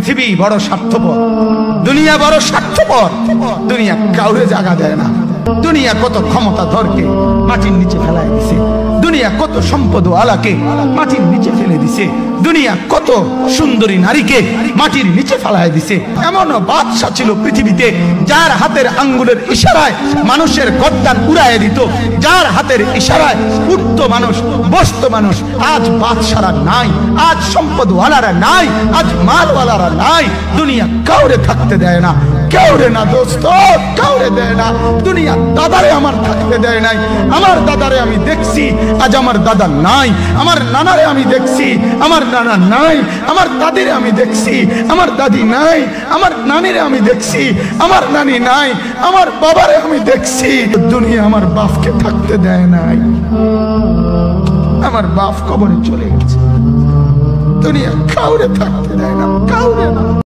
পৃথিবী বড় স্বার্থপর, দুনিয়া বড় স্বার্থপর। দুনিয়া কাউরে জায়গা দেয় না। দুনিয়া কত ক্ষমতাধরকে মাটির নিচে ফেলায় দিছে, দুনিয়া কত সম্পদ আলাকে মাটির নিচে ফেলে দিছে, দুনিয়া কত সুন্দরী নারীকে মাটির নিচে ফেলায় দিছে। এমনও বাদশা ছিল পৃথিবীতে যার হাতের আঙ্গুলের ইশারায় মানুষের গর্দান উড়ায় দিত, যার হাতের ইশারায় উঠতো মানুষ, বসতো মানুষ। আজ বাদশারা নাই, আজ সম্পদওয়ালারা নাই, আজ মালওয়ালারা নাই। দুনিয়া কাউরে থাকতে দেয় না, কাউরে না দোস্ত, কাউরে দেয় না। দুনিয়া দাদারে আমার থাকতে দেয় নাই। আমার দাদারে আমি দেখছি, আজ আমার দাদা নাই। আমার নানারে আমি দেখছি, আমার নানা নাই। আমার দাদিরে আমি দেখছি, আমার দাদি নাই। আমার নানিরে আমি দেখছি, আমার নানি নাই। আমার বাবারে আমি দেখছি। দুনিয়া আমার বাপকে থাকতে দেয় নাই। আমার বাপ কবরে চলে গেছে। দুনিয়া কাউরে থাকতে দেয় না, কাউরে।